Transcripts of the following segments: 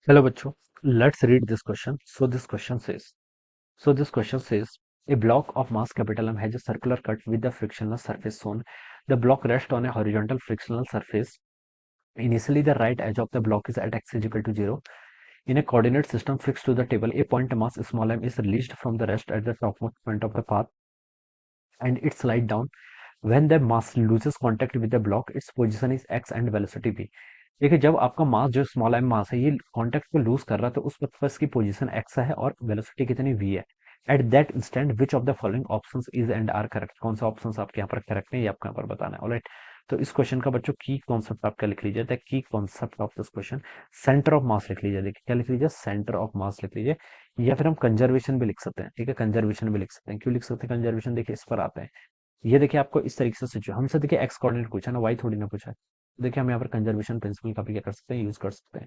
Hello बच्चों, let's read this question. So this question says a block of mass capital M has a circular cut with the frictional surface shown. The block rests on a horizontal frictional surface. Initially, the right edge of the block is at x is equal to 0. In a coordinate system fixed to the table, a point mass small m is released from the rest at the topmost point of the path and it slides down. When the mass loses contact with the block, its position is x and velocity v. देखिए जब आपका मास जो small M मास है ये contact को loose कर रहा है तो उस वक्त पर इसकी पोजीशन एक्स है और वेलोसिटी कितनी वी है। At that instant which of the following options is and are correct, कौन सा ऑप्शंस आपके यहाँ पर करेक्ट है ये आपको यहाँ पर बताना है। ऑलराइट, तो इस क्वेश्चन का बच्चों की कॉन्सेप्ट आपका लिख लीजिए, the key concept of this question centre of मास लिख लीजिए। देखिए क्या लिख लीजिए, सेंटर ऑफ मास लिख लीजिए, या फिर हम कंजर्वेशन भी लिख सकते हैं। ठीक है, कंजर्वेशन भी लिख सकते हैं। क्यों लिख सकते हैं कंजर्वेशन, देखिए इस पर आते हैं। ये देखिए आपको इस तरीके से सिचुएशन हमसे देखिए एक्स कोऑर्डिनेट पूछा ना, वाई थोड़ी ना पूछा है। देखिए हम यहाँ पर कंजर्वेशन प्रिंसिपल का भी क्या कर सकते हैं, यूज कर सकते हैं।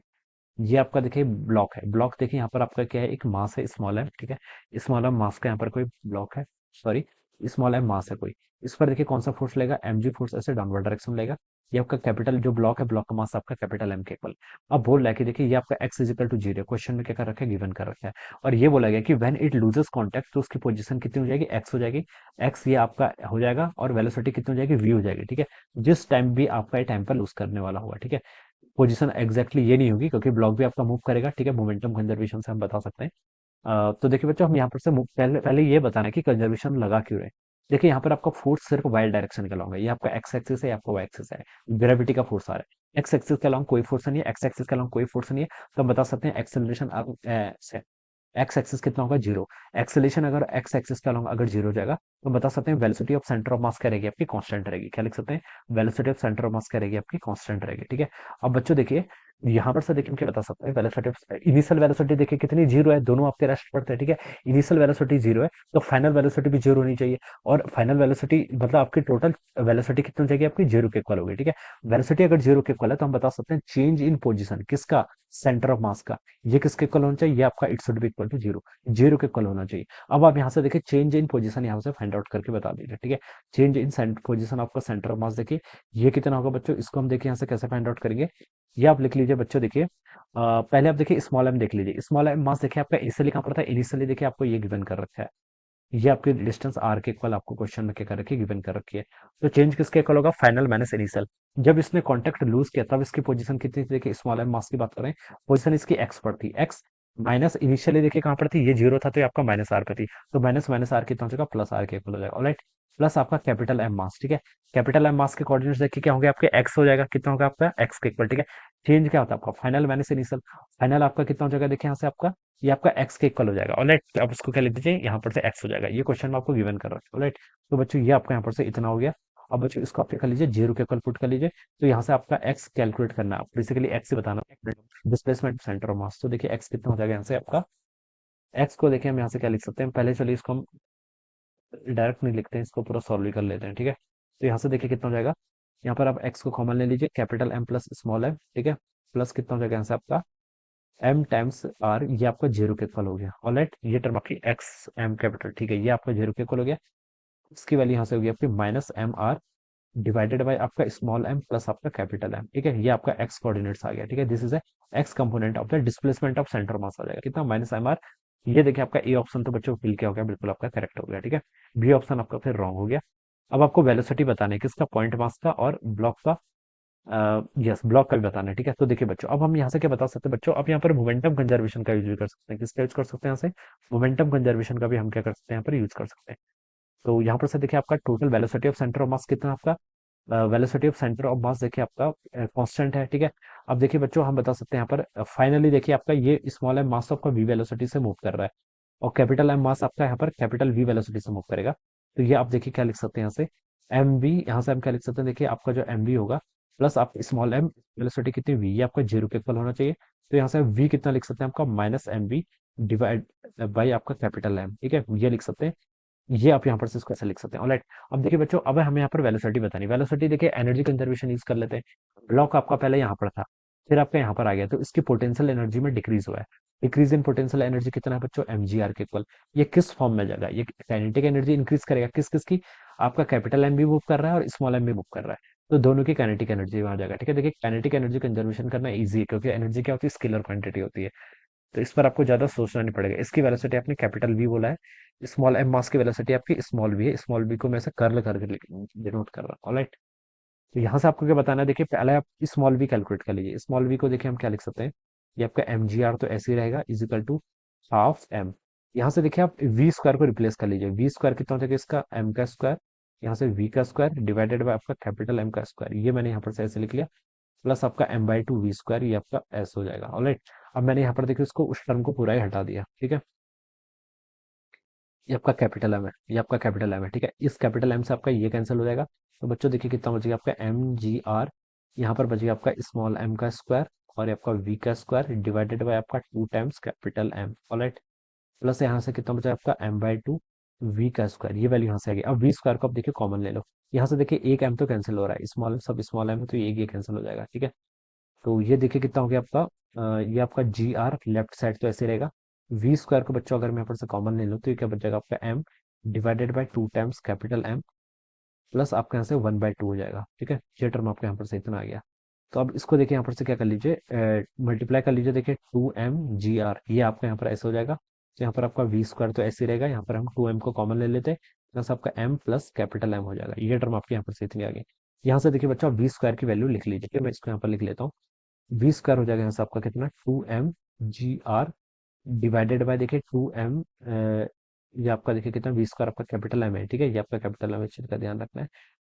ये आपका देखिए ब्लॉक है, ब्लॉक देखिए यहाँ पर आपका क्या है, एक मास है स्मॉल एम। ठीक है, स्मॉल एम मास का यहाँ पर कोई ब्लॉक है, सॉरी स्मॉल एम मास है कोई। इस पर देखिए कौन सा फोर्स लेगा, एम जी फोर्स ऐसे डाउनवर्ड डायरेक्शन में लेगा। ये आपका कैपिटल जो ब्लॉक है, ब्लॉक का मास आपका कैपिटल एम के इक्वल। अब बोल रहा है कि देखिए ये आपका X is equal to zero, question में क्या कर रखा है, गिवन कर रखा है। और ये बोला गया कि व्हेन इट लूजेस कॉन्टेक्ट तो उसकी पोजीशन कितनी हो जाएगी, एक्स हो जाएगी। एक्स ये आपका हो जाएगा और वेलोसिटी कितनी हो जाएगी, वी हो जाएगी। ठीक है, जिस टाइम भी आपका ये टाइम पर लूज करने वाला होगा। ठीक है, पोजीशन एग्जैक्टली ये नहीं होगी क्योंकि ब्लॉक भी आपका मूव करेगा। ठीक है, मोमेंटम कंजर्वेशन से हम बता सकते हैं। तो देखिए बच्चों हम यहाँ पर से पहले पहले ये बताना है कि कंजर्वेशन लगा क्यों रहे। देखिए यहाँ पर आपका फोर्स सिर्फ वाई डायरेक्शन के अलॉन्ग है, ये आपका एक्स एक्सिस है, आपका वाई एक्सिस है। ग्रेविटी का फोर्स आ रहा है, एक्स एक्सिस के अलॉन्ग कोई फोर्स नहीं है, एक्स एक्सिस के अलॉन्ग कोई फोर्स नहीं है। तो हम बता सकते हैं एक्सेलरेशन एक्स एक्सिस कितना होगा, जीरो। एक्सेलेशन अगर एक्स एक्सिस के अलॉन्ग अगर जीरो हो जाएगा तो बता सकते हैं वेलोसिटी ऑफ सेंटर ऑफ मास क्या रहेगी, आपकी कांस्टेंट रहेगी। क्या लिख सकते हैं, वेलोसिटी ऑफ सेंटर ऑफ मास क्या रहेगी, आपकी कांस्टेंट रहेगी। ठीक है, अब बच्चों देखिए यहाँ पर से देखिए हम क्या बता सकते हैं, वेलोसिटी ऑफ इनिशियल वेलोसिटी देखिए कितनी, जीरो है, दोनों आपके रेस्ट पड़ते हैं। ठीक है, इनिशियल वेलोसिटी जीरो है तो फाइनल वेलोसिटी भी जीरो होनी चाहिए। और फाइनल वेलोसिटी मतलब आपकी टोटल वेलोसिटी कितनी हो जाएगी, आपकी जीरो के इक्वल होगी। ठीक है, वेलोसिटी अगर जीरो के इक्वल है तो हम बता सकते हैं चेंज इन पोजीशन किसका, सेंटर ऑफ मास का। ये किसके इक्वल होना चाहिए, ये आपका it should be equal to zero, zero के इक्वल होना चाहिए। अब आप यहाँ से देखिए चेंज इन पोजीशन यहाँ से फाइंड आउट करके बता दीजिए। ठीक है, चेंज इन पोजीशन आपका सेंटर ऑफ मास देखिए ये कितना होगा बच्चों, इसको हम देखिए यहाँ से कैसे फाइंड आउट करेंगे। ये आप लिख लीजिए बच्चों, देखिए पहले आप देखिए स्मॉल एम देख लीजिए, स्मॉल एम मास देखिए आपका इनिशियली कहाँ पड़ता है, इनिशियली देखिए आपको ये गिवन कर रखा है। ये आपकी डिस्टेंस आर के इक्वल आपको क्वेश्चन में क्या कर रखी है, गिवन कर रखी है। तो चेंज किसके इक्वल होगा, फाइनल माइनस इनिशियल। जब इसने कांटेक्ट लूज किया तब इसकी पोजीशन कितनी थी, देखिए स्मॉल एम मास की बात करें, पोजीशन इसकी एक्स पर थी, एक्स माइनस इनिशियली देखिए कहाँ पर थी, ये जीरो था तो ये आपका माइनस आर पे थी। तो माइनस माइनस आर कितना हो जाएगा, प्लस आर के इक्वल हो जाएगा। ऑलराइट, प्लस आपका कैपिटल एम मास। ठीक है, कैपिटल एम मास के कोऑर्डिनेट्स देखिए क्या होंगे, आपके एक्स हो जाएगा, कितना होगा आपका एक्स के इक्वल। ठीक है, चेंज क्या होता है आपका, फाइनल माइनस इनिशियल। फाइनल आपका कितना हो जाएगा, देखिए यहाँ से आपका ये आपका एक्स के इक्वल हो जाएगा। ऑलराइट, अब इसको क्या लिख दीजिए, यहाँ पर से एक्स हो जाएगा। ये क्वेश्चन में आपको गिवन कर रहा है। ऑलराइट, तो बच्चों ये आपका यहाँ पर से इतना हो गया। अब बच्चों इसको आप क्या कर लीजिए, जीरो के इक्वल पुट कर लीजिए। तो यहाँ से आपका एक्स कैलकुलेट करना है, बेसिकली एक्स से बताना डिस्प्लेसमेंट सेंटर ऑफ मास। तो देखिए एक्स कितना हो जाएगा यहाँ से आपका, एक्स को देखिए हम यहाँ से क्या लिख सकते हैं, पहले चलिए इसको हम डायरेक्ट नहीं लिखते हैं, इसको पूरा सॉल्व कर लेते हैं। ठीक है, तो यहाँ से देखिए कितना हो जाएगा, यहाँ पर आप एक्स को कॉमन ले लीजिए, capital M plus small M. ठीक है, प्लस कितना हो जाएगा यहाँ से आपका एम टाइम्स आर, ये आपका जीरो के इक्वल हो गया। ऑलराइट, ये टर्म आपकी एक्स एम कैपिटल, ठीक है, ये आपका जीरो के इक्वल हो गया। इसकी वैल्यू यहाँ से होगी आपकी minus M R divided by आपका स्मॉल एम प्लस आपका कैपिटल एम। ठीक है, ये आपका एक्स कोऑर्डिनेट्स आ गया। ठीक है, this is X component of the displacement of centre mass आ जाएगा कितना, माइनस एम आर। ये देखिए आपका ए ऑप्शन तो बच्चों फिल क्या हो गया, बिल्कुल आपका करेक्ट हो गया। ठीक है, बी ऑप्शन आपका फिर रॉन्ग हो गया। अब आपको वेलोसिटी बताना है किसका, पॉइंट मास का और ब्लॉक का। यस, ब्लॉक का भी बताना है। ठीक है, तो देखिए बच्चों अब हम यहाँ से क्या बता सकते हैं बच्चों, अब यहाँ पर मोमेंटम कंजर्वेशन का यूज भी कर सकते हैं। किसका यूज कर सकते हैं, यहाँ से मोमेंटम कंजर्वेशन का भी हम क्या कर सकते हैं, यहाँ पर यूज कर सकते हैं। तो यहाँ पर से देखिए आपका total velocity of centre of मास कितना है आपका, वेलोसिटी ऑफ सेंटर ऑफ मास देखिए आपका कांस्टेंट है। ठीक है, अब देखिए बच्चों हम बता सकते हैं यहाँ पर फाइनली देखिए आपका ये स्मॉल एम मास आपका वी वेलोसिटी से मूव कर रहा है और कैपिटल एम मास आपका यहाँ पर कैपिटल वी वेलोसिटी से मूव करेगा। तो ये आप देखिए क्या लिख सकते हैं यहाँ से, एम वी, यहाँ से हम क्या लिख सकते हैं, देखिए आपका जो एम वी होगा प्लस आप स्मॉल एम वेलोसिटी कितनी वी, ये आपका जीरो के इक्वल होना चाहिए। तो यहाँ से वी कितना लिख सकते हैं आपका, minus M V divide by आपका कैपिटल एम। ठीक है, ये लिख सकते हैं। ये आप यहाँ पर से इसको ऐसे लिख सकते हैं। ऑलराइट, अब देखिए बच्चों अब हमें यहाँ पर वेलोसिटी बतानी, वेलोसिटी देखिए एनर्जी कंजर्वेशन यूज कर लेते हैं। ब्लॉक आपका पहले यहाँ पर था, फिर आपका यहाँ पर आ गया, तो इसकी पोटेंशियल एनर्जी में डिक्रीज हुआ है। डिक्रीज इन पोटेंशियल एनर्जी कितना है बच्चों, एम जी आर के इक्वल। ये किस फॉर्म में जाएगा, ये काइनेटिक एनर्जी इंक्रीज करेगा किस किस की, आपका कैपिटल एम भी मूव कर रहा है और स्मॉल एम भी मूव कर रहा है। तो दोनों की काइनेटिक एनर्जी वहां जाएगा। ठीक है, देखिए काइनेटिक एनर्जी कंजर्वेशन करना इजी है, क्योंकि एनर्जी क्या होती है, स्केलर क्वांटिटी होती है। तो इस पर आपको ज्यादा सोचना नहीं पड़ेगा। इसकी वेलोसिटी आपने कैपिटल वी बोला है, स्मॉल एम मास की वेलोसिटी आपकी स्मॉल वी है, स्मॉल वी को मैं ऐसे कर्ल करके डिनोट कर रहा हूँ। ऑलराइट, तो यहाँ से आपको क्या बताना है, देखिए पहले आप स्मॉल वी कैलकुलेट कर लीजिए। स्मॉल वी को देखिए हम क्या लिख सकते हैं, ये आपका एम जी आर तो ऐसे ही रहेगा, इजिकल टू हाफ एम। यहाँ से देखिए आप वी स्क्वायर को रिप्लेस कर लीजिए। वी स्क्वायर कितना हो जाएगा इसका, एम का स्क्वायर, यहाँ से वी का स्क्वायर डिवाइडेड बाय आपका कैपिटल एम का स्क्वायर, ये मैंने यहाँ पर से ऐसे लिख लिया, प्लस आपका M by two V square, ये आपका एस हो जाएगा। ऑलराइट, अब मैंने यहाँ पर देखिए उसको उस टर्म को पूरा ही हटा दिया। ठीक है, ये आपका कैपिटल एम है, ये आपका कैपिटल एम है। ठीक है, इस कैपिटल एम से आपका ये कैंसिल हो जाएगा। तो बच्चों देखिए कितना बचेगा आपका एम जी आर, यहाँ पर बचेगा आपका स्मॉल एम का स्क्वायर और ये आपका वी का स्क्वायर डिवाइडेड बाय आपका two times capital M. Alright, plus यहाँ से कितना बचा आपका एम बाई टू वी का स्क्वायर, ये वैल्यू यहाँ से आ गई। अब वी स्क्वायर को आप देखिए कॉमन ले लो, यहाँ से देखिए एक एम तो कैंसिल हो रहा है, स्मॉल सब स्मॉल एम है, तो ये कैंसिल हो जाएगा। ठीक है, तो ये देखिए कितना हो गया आपका, ये आपका जी आर लेफ्ट साइड तो ऐसे रहेगा। वी स्क्वायर को बच्चों अगर मैं यहाँ पर से कॉमन ले लूँ तो ये क्या बच जाएगा आपका M divided by two times capital M, plus आपके यहाँ से वन बाई टू हो जाएगा। ठीक है, ये टर्म आपके यहाँ पर से इतना आ गया। तो अब इसको देखिए यहाँ पर से क्या कर लीजिए, मल्टीप्लाई कर लीजिए। देखिए टू एम जी आर, ये आपका यहाँ पर ऐसे हो जाएगा। तो यहाँ पर आपका वी स्क्वायर तो ऐसे ही रहेगा, यहाँ पर हम टू एम को कॉमन ले लेते हैं, प्लस आपका एम प्लस कैपिटल एम हो जाएगा। ये टर्म आपके यहाँ पर से इतनी आ गई। यहाँ से देखिए बच्चों वी स्क्वायर की वैल्यू लिख लीजिए, फिर मैं इसको यहाँ पर लिख लेता हूँ। वी स्क्वायर हो जाएगा यहाँ से आपका कितना, two M G R divided by देखिए टू एम, ये आपका देखिए कितना, वी स्क्वायर आपका कैपिटल एम है। ठीक है, ये आपका कैपिटल एम है, इस चीज का ध्यान रखना है।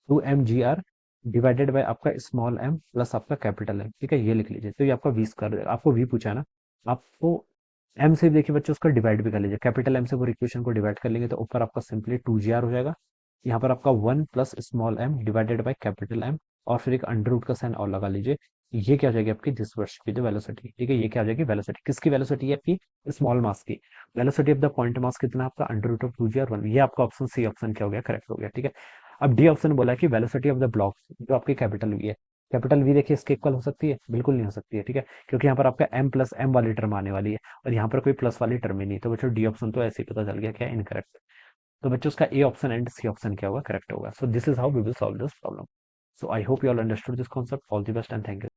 Two M G R divided by आपका स्मॉल एम प्लस आपका कैपिटल एम। ठीक है, ये लिख लीजिए। तो ये आपका वी स्क्वायर, आपको वी पूछा है ना, आपको एम से देखिए बच्चों उसका डिवाइड भी कर लीजिए। कैपिटल एम से वो इक्वेशन को डिवाइड कर लेंगे तो ऊपर आपका सिंपली टू जी आर हो जाएगा। यहाँ पर आपका one plus small M divided by capital M, और फिर एक अंडर रूट का साइन और लगा लीजिए। ये क्या हो जाएगी आपकी दिस वर्ष की जो वेलोसिटी। ठीक है, ये क्या हो जाएगी वेलोसिटी, किसकी वेलोसिटी है आपकी, स्मॉल मास की। Velocity of the point mass कितना है आपका, under root of two G R one. ये आपका ऑप्शन सी ऑप्शन क्या हो गया, करेक्ट हो गया। ठीक है, अब डी ऑप्शन बोला है कि वेलोसिटी ऑफ द ब्लॉक, जो आपकी कैपिटल वी है। कैपिटल वी देखिए इसके इक्वल हो सकती है, बिल्कुल नहीं हो सकती है। ठीक है, क्योंकि यहाँ पर आपका एम प्लस एम वाली टर्म आने वाली है, और यहाँ पर कोई प्लस वाली टर्म ही नहीं। तो बच्चों डी ऑप्शन तो ऐसे ही पता चल गया क्या इनकरेक्ट। तो बच्चों उसका A option and C option क्या होगा, करेक्ट होगा। So this is how we will solve this problem. So I hope you all understood this concept. All the best and thank you.